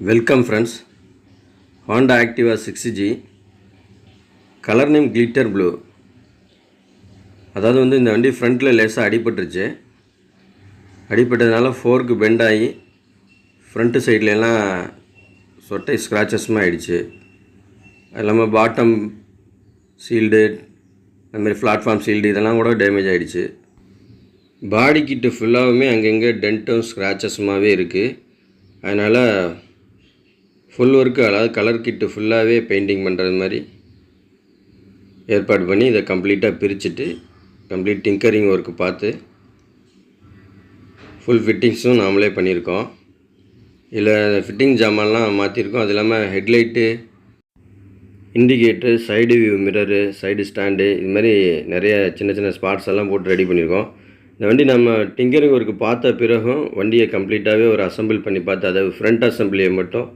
Welcome friends. Honda ஆக்டிவா 6G colour name glitter blue. அதாவது இந்த வண்டி ஃப்ரண்ட்டில் லேசாக அடிபட்டுருச்சு. அடிபட்டதுனால ஃபோர்க்கு பெண்ட் ஆகி ஃப்ரண்ட்டு சைட்லலாம் சொட்டை ஸ்க்ராச்சஸ்மாக ஆகிடுச்சு. அது இல்லாமல் பாட்டம் சீல்டு, அதுமாதிரி பிளாட்ஃபார்ம் சீல்டு இதெல்லாம் கூட டேமேஜ் ஆகிடுச்சு. பாடி கிட்டு ஃபுல்லாகவுமே அங்கங்கே டென்ட்டும் ஸ்க்ராச்சஸுமாகவே இருக்குது. அதனால் ஃபுல் ஒர்க்கு, அதாவது கலர் கிட்டு ஃபுல்லாகவே பெயிண்டிங் பண்ணுறது மாதிரி ஏற்பாடு பண்ணி இதை கம்ப்ளீட்டாக பிரிச்சுட்டு கம்ப்ளீட் டிங்கரிங் ஒர்க்கு பார்த்து ஃபுல் ஃபிட்டிங்ஸும் நாமளே பண்ணியிருக்கோம். இதில் ஃபிட்டிங் ஜாமான்லாம் மாற்றிருக்கோம். அது இல்லாமல் headlight, indicator, side view mirror, side stand, இது மாதிரி நிறைய சின்ன சின்ன ஸ்பாட்ஸ் எல்லாம் போட்டு ரெடி பண்ணியிருக்கோம். இந்த வண்டி நம்ம டிங்கரிங் ஒர்க்கு பார்த்த பிறகும் வண்டியை கம்ப்ளீட்டாகவே ஒரு அசம்பிள் பண்ணி பார்த்து, அதாவது ஃப்ரண்ட் அசம்பிளியை மட்டும்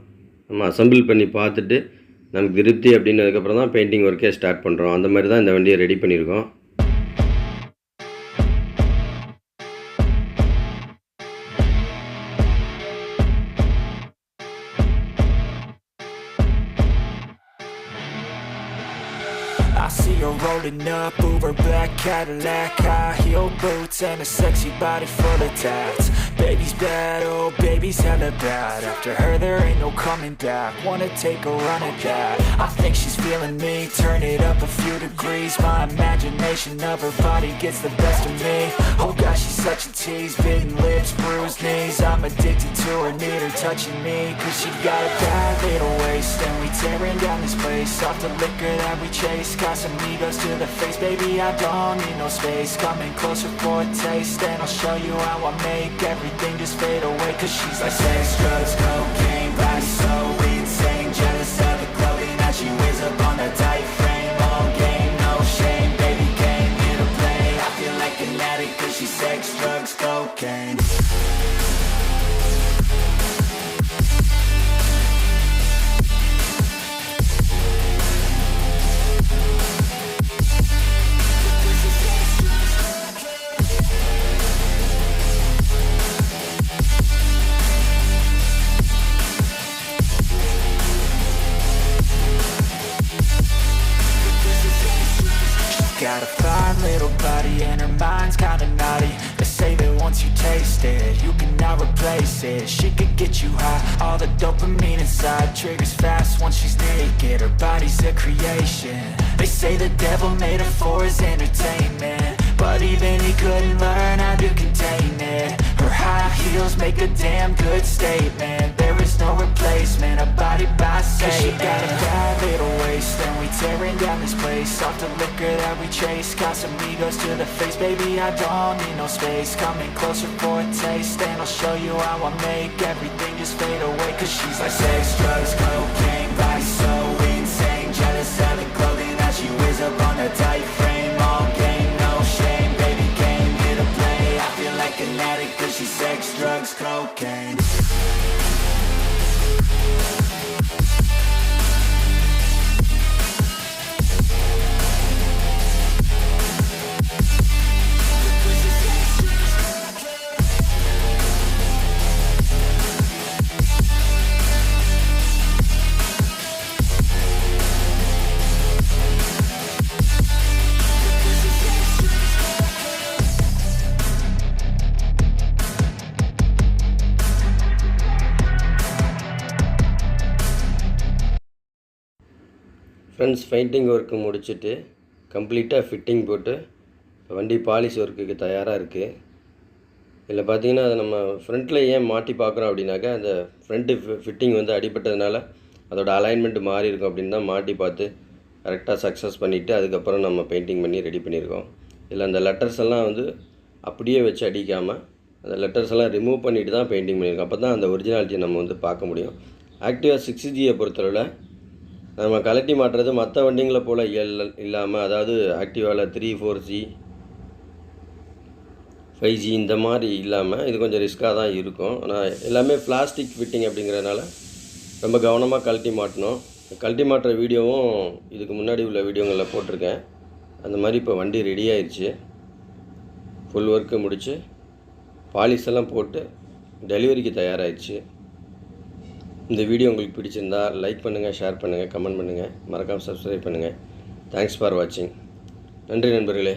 நம்ம அசம்பிள் பண்ணி பார்த்துட்டு நமக்கு திருப்தி அப்படின்னதுக்கப்புறம் தான் பெயிண்டிங் ஒர்க்கே ஸ்டார்ட் பண்ணுறோம். அந்த மாதிரி தான் இந்த வண்டியை ரெடி பண்ணியிருக்கோம். I see her rolling up, Uber black Cadillac, high heel boots and a sexy body full of tats. Baby's bad, oh baby's hella bad. After her there ain't no coming back. Wanna take a run at that? I think she's feeling me. Turn it up a few degrees. My imagination of her body gets the best of me. Oh gosh, she's such a tease. Bitten lips, bruised knees. I'm addicted to her, need her touching me. Cause she got a bad little waist, and we tearing down this place. Off the liquor that we chase. Got some egos to the face, baby, I don't need no space. Coming closer for a taste, and I'll show you how I make everything just fade away. Cause she's like sex, drugs, cocaine, body so insane. Jealous of the clothing that she wears up on a tight frame. All game, no shame, baby came here to play. I feel like an addict cause she's sex, drugs, cocaine. Got a fine little body and her mind's kinda naughty. They say that once you taste it, you cannot replace it. She could get you high, all the dopamine inside triggers fast once she's naked. Her body's a creation. They say the devil made her for his entertainment, but even he couldn't learn how to contain it. Her high heels make a damn good statement. There is no replacement, a body by Satan. She got a bad little waist, and we tearing down this place. Off the liquor that we chase. Got some egos to the face, baby, I don't need no space. Coming closer for a taste, and I'll show you how I make everything just fade away. Cause she's like sex, drugs, cocaine, body so insane. Jealous of the clothing that she wears up on a tight frame. All game, no shame, baby came here to play. I feel like an addict cause she's sex, drugs, cocaine. Friends, painting work முடிச்சுட்டு கம்ப்ளீட்டாக fitting போட்டு வண்டி polish ஒர்க்குக்கு தயாராக இருக்குது. இதில் பார்த்தீங்கன்னா அதை நம்ம ஃப்ரண்ட்டில் ஏன் மாட்டி பார்க்குறோம் அப்படின்னாக்கா, அந்த ஃப்ரண்ட்டு ஃபிட்டிங் அடிபட்டதுனால அதோட அலைன்மெண்ட் மாறி இருக்கும் அப்படின்னு தான் மாட்டி பார்த்து கரெக்டாக சக்ஸஸ் பண்ணிவிட்டு அதுக்கப்புறம் நம்ம பெயிண்டிங் பண்ணி ரெடி பண்ணியிருக்கோம். இதில் அந்த லெட்டர்ஸ் எல்லாம் அப்படியே வச்சு அடிக்காமல் அந்த லெட்டர்ஸ் எல்லாம் ரிமூவ் பண்ணிவிட்டு தான் பெயிண்டிங் பண்ணியிருக்கோம். அப்போ தான் அந்த ஒரிஜினாலிட்டியை நம்ம பார்க்க முடியும். ஆக்டிவா 6Gயை பொறுத்தளவில் நம்ம கலட்டி மாட்டுறது மற்ற வண்டிங்களை போல் இல்லாமல், அதாவது ஆக்டிவாவில் 3, 4G, 5G இந்த மாதிரி இல்லாமல் இது கொஞ்சம் ரிஸ்க்காக தான் இருக்கும். ஆனால் எல்லாமே பிளாஸ்டிக் ஃபிட்டிங் அப்படிங்கிறதுனால ரொம்ப கவனமாக கழட்டி மாட்டணும். கழட்டி மாட்டுற வீடியோவும் இதுக்கு முன்னாடி உள்ள வீடியோங்களில் போட்டிருக்கேன். அந்த மாதிரி இப்போ வண்டி ரெடி ஆயிடுச்சு. ஃபுல் ஒர்க்கு முடித்து பாலிஷ் எல்லாம் போட்டு டெலிவரிக்கு தயாராகிடுச்சு. இந்த வீடியோ உங்களுக்கு பிடிச்சிருந்தா லைக் பண்ணுங்கள், ஷேர் பண்ணுங்கள், கமெண்ட் பண்ணுங்கள், மறக்காமல் சப்ஸ்கிரைப் பண்ணுங்கள். தேங்க்ஸ் ஃபார் வாட்சிங். நன்றி நண்பர்களே.